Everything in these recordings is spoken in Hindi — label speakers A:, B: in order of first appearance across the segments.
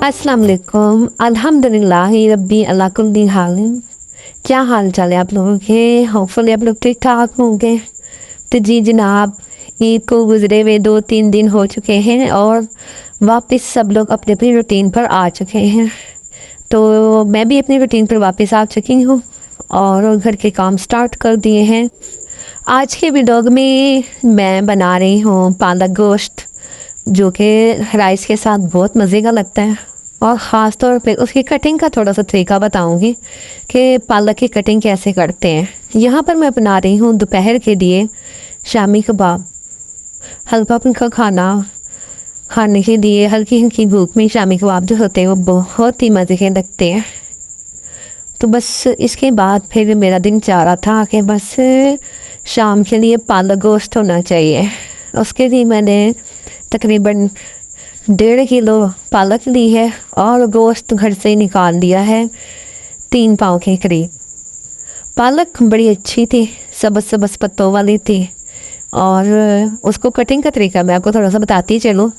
A: अस्सलाम वालेकुम। अल्हम्दुलिल्लाह रब्बी अला कुल्ली हाल। क्या हाल चाल है आप लोगों के? होपफुली आप लोग ठीक ठाक होंगे। तो जी जनाब, ईद को गुजरे हुए 2-3 दिन हो चुके हैं और वापस सब लोग अपने अपनी रूटीन पर आ चुके हैं। तो मैं भी अपनी रूटीन पर वापस आ चुकी हूँ और घर के काम स्टार्ट कर दिए हैं। आज के व्लॉग में मैं बना रही हूँ पालक गोश्त, जो कि राइस के साथ बहुत मज़े का लगता है। और ख़ास तौर पे उसकी कटिंग का थोड़ा सा तरीका बताऊंगी कि पालक की कटिंग कैसे करते हैं। यहाँ पर मैं बना रही हूँ दोपहर के लिए शामी कबाब। हल्का फुल्का खाना खाने के लिए हल्की हल्की भूख में शामी कबाब जो होते हैं वो बहुत ही मज़े के लगते हैं। तो बस इसके बाद फिर मेरा दिन चाह रहा था कि बस शाम के लिए पालक गोश्त होना चाहिए। उसके लिए मैंने तकरीबन 1.5 किलो पालक ली है और गोश्त घर से निकाल लिया है 3 पाव के करीब। पालक बड़ी अच्छी थी, सबस सबस पत्तों वाली थी। और उसको कटिंग का तरीका मैं आपको थोड़ा सा बताती चलूँ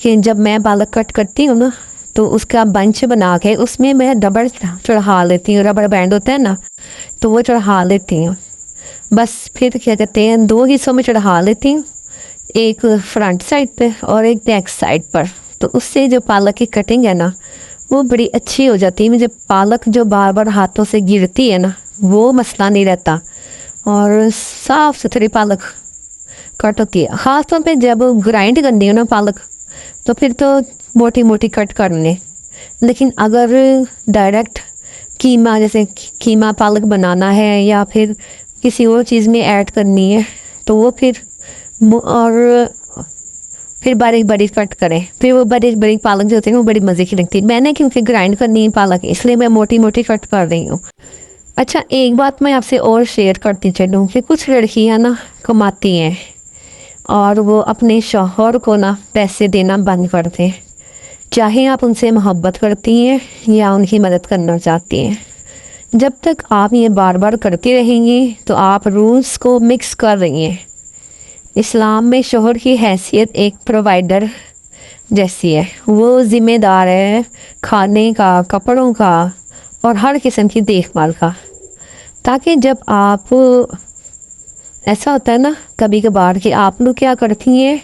A: कि जब मैं पालक कट करती हूँ ना, तो उसका बंच बना के उसमें मैं रबड़ चढ़ा लेती हूँ। रबड़ बैंड होता है ना, तो वो चढ़ा लेती हूँ। बस फिर क्या कहते हैं, 2 हिस्सों में चढ़ा लेती हूँ, एक फ्रंट साइड पे और एक बैक साइड पर। तो उससे जो पालक की कटिंग है ना, वो बड़ी अच्छी हो जाती है। मुझे पालक जो बार बार हाथों से गिरती है ना, वो मसला नहीं रहता और साफ़ सुथरी पालक कट होती है। ख़ास तौर पे जब ग्राइंड करनी हो ना पालक, तो फिर तो मोटी मोटी कट करने। लेकिन अगर डायरेक्ट कीमा, जैसे कीमा पालक बनाना है या फिर किसी और चीज़ में ऐड करनी है, तो वो फिर बारीक बारीक कट करें। फिर वो बारीक बारीक पालक जो होती है वो बड़ी मज़े की लगती है। मैंने क्योंकि ग्राइंड करनी है पालक, इसलिए मैं मोटी मोटी कट कर रही हूँ। अच्छा, एक बात मैं आपसे और शेयर करती चलूँ कि कुछ लड़कियाँ ना कमाती हैं और वो अपने शौहर को ना पैसे देना बंद कर दें, चाहे आप उनसे मोहब्बत करती हैं या उनकी मदद करना चाहती हैं। जब तक आप ये बार बार करती रहेंगी तो आप रूल्स को मिक्स कर रही हैं। इस्लाम में शोहर की हैसियत एक प्रोवाइडर जैसी है। वो ज़िम्मेदार है खाने का, कपड़ों का और हर किस्म की देखभाल का। ताकि जब आप, ऐसा होता है ना कभी कभार कि आप लोग क्या करती हैं,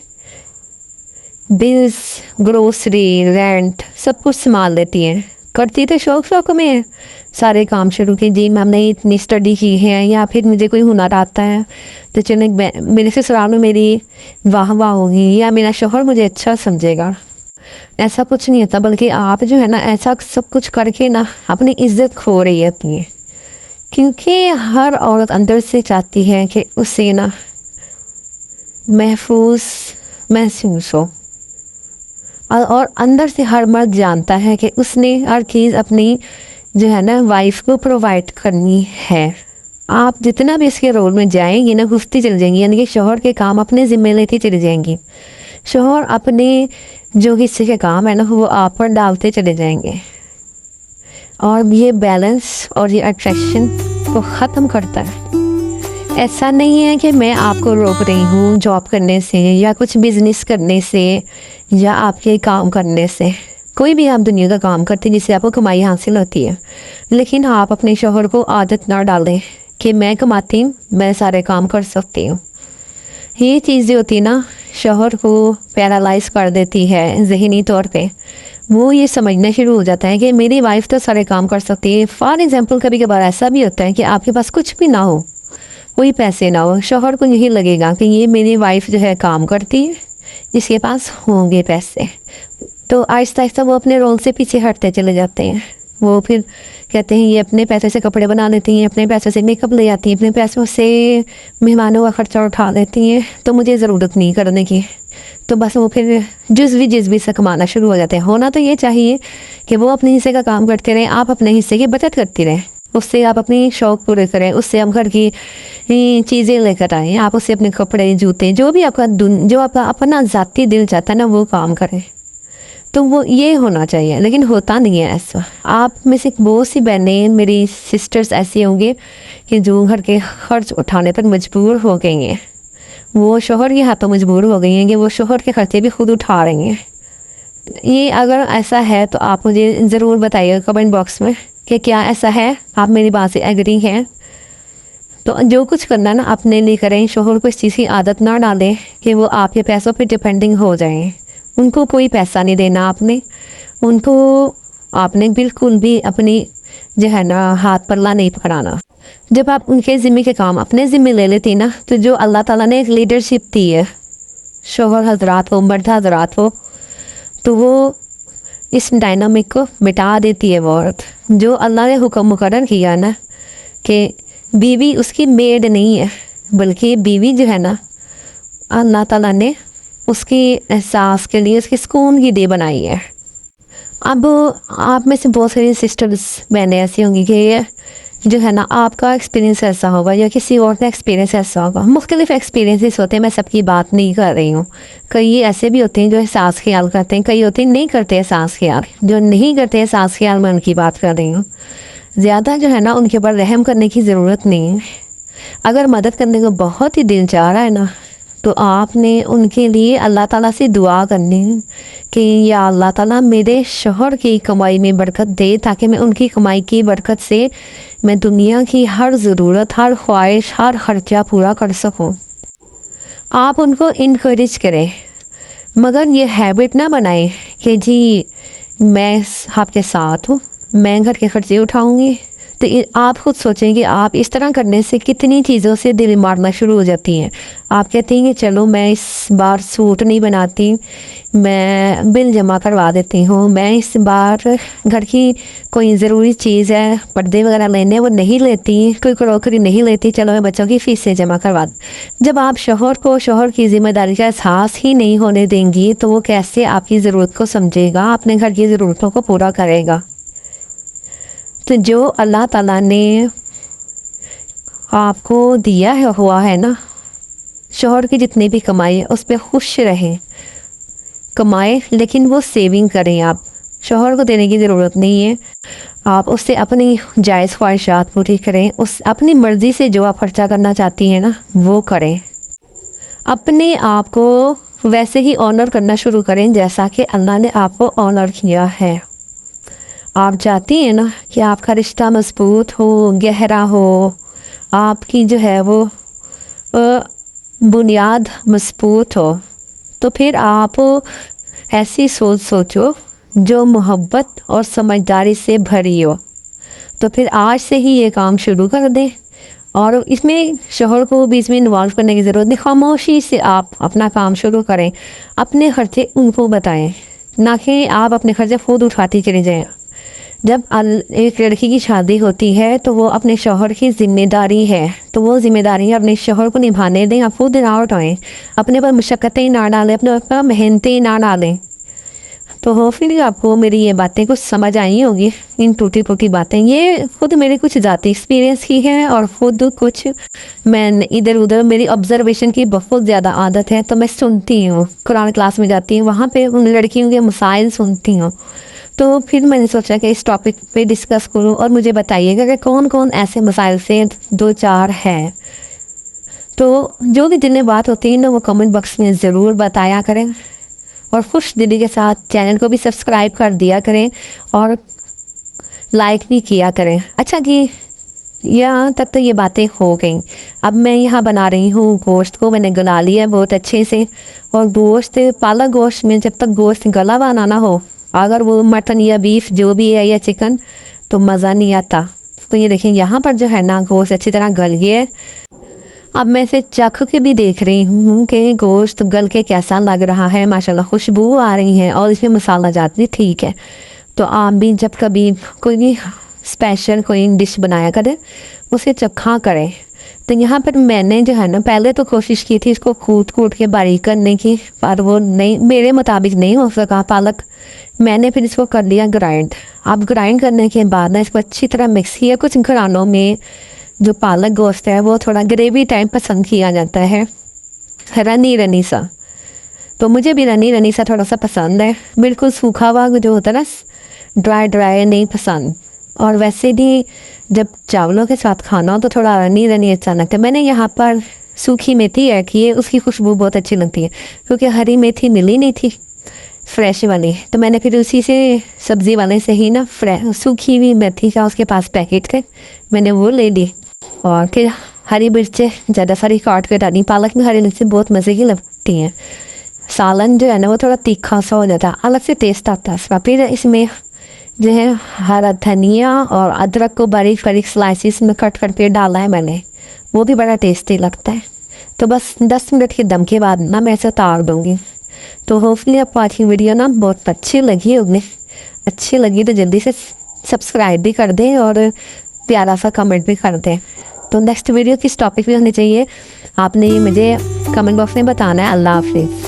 A: बिल्स, ग्रोसरी, रेंट सब कुछ संभाल लेती हैं। करती तो शौक में है, सारे काम शुरू की। जी मैंने इतनी स्टडी की है या फिर मुझे कोई हुनर आता है तो चले मेरे ससुराल में मेरी वाह वाह होगी या मेरा शौहर मुझे अच्छा समझेगा। ऐसा कुछ नहीं होता, बल्कि आप जो है ना ऐसा सब कुछ करके ना अपनी इज्जत खो रही होती है। क्योंकि हर औरत अंदर से चाहती है कि उसे ना महफूज महसूस हो, और अंदर से हर मर्द जानता है कि उसने हर चीज़ अपनी जो है ना वाइफ को प्रोवाइड करनी है। आप जितना भी इसके रोल में जाएंगी ना, घुसती चली जाएंगी, यानी कि शोहर के काम अपने ज़िम्मे लेती चली जाएंगी। शोहर अपने जो हिस्से के काम है ना वो आप पर डालते चले जाएंगे और ये बैलेंस और ये अट्रैक्शन को ख़त्म करता है। ऐसा नहीं है कि मैं आपको रोक रही हूँ जॉब करने से या कुछ बिजनेस करने से या आपके काम करने से। कोई भी आप दुनिया का काम करते हैं जिससे आपको कमाई हासिल होती है, लेकिन आप अपने शौहर को आदत ना डालें कि मैं कमाती हूँ, मैं सारे काम कर सकती हूँ। ये चीज़ जो होती है ना, शौहर को पैरालाइज कर देती है ज़हनी तौर पे। वो ये समझना शुरू हो जाता है कि मेरी वाइफ तो सारे काम कर सकती है। फॉर एग्ज़ाम्पल कभी कभार ऐसा भी होता है कि आपके पास कुछ भी ना हो, कोई पैसे ना हो, शौहर को यही लगेगा कि ये मेरी वाइफ जो है काम करती है, इसके पास होंगे पैसे। तो आहिस्ता आहिस्ता वो अपने रोल से पीछे हटते चले जाते हैं। वो फिर कहते हैं ये अपने पैसे से कपड़े बना लेती हैं, अपने पैसों से मेकअप ले आती हैं, अपने पैसों से मेहमानों का खर्चा उठा लेती हैं, तो मुझे ज़रूरत नहीं करने की। तो बस वो फिर जिस भी से कमाना शुरू हो जाते हैं। होना तो ये चाहिए कि वो अपने हिस्से का काम करते रहें, आप अपने हिस्से की बचत करती रहें। उससे आप अपनी शौक़ पूरे करें, उससे आप घर की चीज़ें लेकर आएँ, आप उससे अपने कपड़े, जूते, जो भी आपका अपना ज़ाती दिल चाहता है ना वो काम करें। तो वो ये होना चाहिए, लेकिन होता नहीं है ऐसा। आप में से बहुत सी बहनें, मेरी सिस्टर्स ऐसी होंगी कि जो घर के खर्च उठाने पर मजबूर हो गई हैं। वो शोहर के हाथों मजबूर हो गई हैं कि वो शोहर के खर्चे भी खुद उठा रही हैं। ये अगर ऐसा है तो आप मुझे ज़रूर बताइएगा कमेंट बॉक्स में कि क्या ऐसा है, आप मेरी बात से एग्री हैं। तो जो कुछ करना ना अपने लिए करें, शोहर को इस चीज़ की आदत ना डालें कि वो आपके पैसों पे डिपेंडिंग हो जाएं। उनको कोई पैसा नहीं देना आपने, उनको आपने बिल्कुल भी अपनी जो है ना हाथ पल्ला नहीं पकड़ाना। जब आप उनके ज़िम्मे के काम अपने ज़िम्मे ले लेती ना, तो जो अल्लाह ताला ने एक लीडरशिप दी है शोहर हजरात को, मर्द हजरात को, तो वो इस डायनामिक को मिटा देती है। वो औरत जो अल्लाह ने हुक्म मुकर्रर किया ना कि बीवी उसकी मेड नहीं है, बल्कि बीवी जो है ना अल्लाह ताला ने उसके एहसास के लिए, उसके सुकून की डे बनाई है। अब आप में से बहुत सारी सिस्टर्स बहनें ऐसी होंगी कि जो है ना आपका एक्सपीरियंस ऐसा होगा या किसी और का एक्सपीरियंस ऐसा होगा। मुख्तलिफ एक्सपीरियंसेस होते हैं, मैं सबकी बात नहीं कर रही हूँ। कई ऐसे भी होते हैं जो एहसास ख्याल करते हैं, कई होते हैं नहीं करते एहसास ख्याल। जो नहीं करते एहसास ख्याल मैं उनकी बात कर रही हूँ। ज़्यादा जो है ना उनके ऊपर रहम करने की ज़रूरत नहीं है। अगर मदद करने को बहुत ही दिल चाह रहा है ना, तो आपने उनके लिए अल्लाह ताला से दुआ करनी है कि या अल्लाह ताला मेरे शोहर की कमाई में बरकत दे, ताकि मैं उनकी कमाई की बरकत से मैं दुनिया की हर ज़रूरत, हर ख्वाहिश, हर खर्चा पूरा कर सकूं। आप उनको इनकरेज करें, मगर ये हैबिट ना बनाएं कि जी मैं आपके साथ हूँ, मैं घर के खर्चे उठाऊँगी। तो आप खुद सोचें कि आप इस तरह करने से कितनी चीज़ों से दिल मारना शुरू हो जाती हैं। आप कहते हैं कि चलो मैं इस बार सूट नहीं बनाती, मैं बिल जमा करवा देती हूँ, मैं इस बार घर की कोई ज़रूरी चीज़ है, पर्दे वगैरह लेने वो नहीं लेती, कोई क्रॉकरी नहीं लेती, चलो मैं बच्चों की फ़ीसें जमा करवा दूँ। जब आप शोहर को शोहर की ज़िम्मेदारी का एहसास ही नहीं होने देंगी, तो वो कैसे आपकी ज़रूरत को समझेगा, अपने घर की ज़रूरतों को पूरा करेगा। तो जो अल्लाह ताला ने आपको दिया है हुआ है ना, शोहर की जितनी भी कमाई है उस पर खुश रहें। कमाए लेकिन वो सेविंग करें। आप शोहर को देने की ज़रूरत नहीं है, आप उससे अपनी जायज़ ख्वाहिशात पूरी करें। उस अपनी मर्ज़ी से जो आप खर्चा करना चाहती हैं ना वो करें। अपने आप को वैसे ही ऑनर करना शुरू करें जैसा कि अल्लाह ने आपको ऑनर किया है। आप चाहती हैं ना कि आपका रिश्ता मजबूत हो, गहरा हो, आपकी जो है वो बुनियाद मजबूत हो, तो फिर आप ऐसी सोच सोचो जो मोहब्बत और समझदारी से भरी हो। तो फिर आज से ही ये काम शुरू कर दें, और इसमें शोहर को भी इसमें इन्वॉल्व करने की ज़रूरत नहीं। खामोशी से आप अपना काम शुरू करें, अपने खर्चे उनको बताएं, ना कि आप अपने खर्चे खुद उठाती चली जाएं। जब एक लड़की की शादी होती है तो वो अपने शोहर की ज़िम्मेदारी है, तो वो ज़िम्मेदारी अपने शोहर को निभाने दें। आप खुद ना उठाएं, अपने पर मुशक्क़तें ना डालें, अपने पर मेहनतें ना डालें। तो होपफुली आपको मेरी ये बातें कुछ समझ आई होगी। इन टूटी फूटी बातें ये खुद मेरे कुछ ज़ाती एक्सपीरियंस की हैं, और ख़ुद कुछ मैं इधर उधर मेरी ऑब्जर्वेशन की बहुत ज़्यादा आदत है। तो मैं सुनती हूँ, कुरान क्लास में जाती हूँ, वहाँ पे उन लड़कियों के मसाइल सुनती हूँ। तो फिर मैंने सोचा कि इस टॉपिक पे डिस्कस करूँ, और मुझे बताइएगा कि कौन कौन ऐसे मसाइल से दो चार हैं। तो जो भी जिन्हें बात होती है ना वो कमेंट बॉक्स में ज़रूर बताया करें, और खुश दिली के साथ चैनल को भी सब्सक्राइब कर दिया करें और लाइक भी किया करें। अच्छा कि यहाँ तक तो ये बातें हो गई। अब मैं यहाँ बना रही हूँ गोश्त को, मैंने गला लिया बहुत अच्छे से। और गोश्त, पालक गोश्त में जब तक गोश्त गला हुआ ना हो, अगर वो मटन या बीफ जो भी है या चिकन, तो मज़ा नहीं आता। तो ये देखें यहाँ पर जो है ना गोश्त अच्छी तरह गल गया है। अब मैं इसे चख के भी देख रही हूँ कि गोश्त गल के कैसा लग रहा है। माशाल्लाह खुशबू आ रही है और इसमें मसाला जात भी ठीक है। तो आप भी जब कभी कोई भी स्पेशल कोई डिश बनाया करें, उसे चखा करें। तो यहाँ पर मैंने जो है ना पहले तो कोशिश की थी इसको कूट कूट के बारीक करने की, पर वो नहीं, मेरे मुताबिक नहीं हो सका पालक। मैंने फिर इसको कर लिया ग्राइंड। अब ग्राइंड करने के बाद ना इसको अच्छी तरह मिक्स किया। कुछ घरानों में जो पालक गोश्त है वो थोड़ा ग्रेवी टाइप पसंद किया जाता है, रनी रनी सा। तो मुझे भी रनी रनी सा थोड़ा सा पसंद है, बिल्कुल सूखा हुआ जो होता है ना, ड्राई ड्राई नहीं पसंद। और वैसे भी जब चावलों के साथ खाना हो तो थोड़ा रनी रनी अच्छा लगता है। मैंने यहाँ पर सूखी मेथी ऐड की है, उसकी खुशबू बहुत अच्छी लगती है, क्योंकि हरी मेथी मिली नहीं थी। फ्रेश वाली। तो मैंने फिर उसी से सब्ज़ी वाले से ही ना सूखी हुई मेथी का उसके पास पैकेट थे, मैंने वो ले ली। और फिर हरी मिर्चें ज़्यादा सारी काट कर डाली। पालक में हरी मिर्चें बहुत मज़े की लगती हैं। सालन जो है ना वो थोड़ा तीखा सा हो जाता है, अलग से टेस्ट आता है इसका। फिर इसमें जो है हरा धनिया और अदरक को बारीक बारीक स्लाइसिस में कट करके डाला है मैंने, वो भी बड़ा टेस्टी लगता है। तो बस 10 मिनट के दम के बाद ना मैं इसे उतार दूँगी। तो होपफुली आपको आज की वीडियो ना बहुत अच्छी लगी होगी। अच्छी लगी तो जल्दी से सब्सक्राइब भी कर दें और प्यारा सा कमेंट भी कर दें। तो नेक्स्ट वीडियो किस टॉपिक पे होनी चाहिए आपने ये मुझे कमेंट बॉक्स में बताना है। अल्लाह हाफिज़।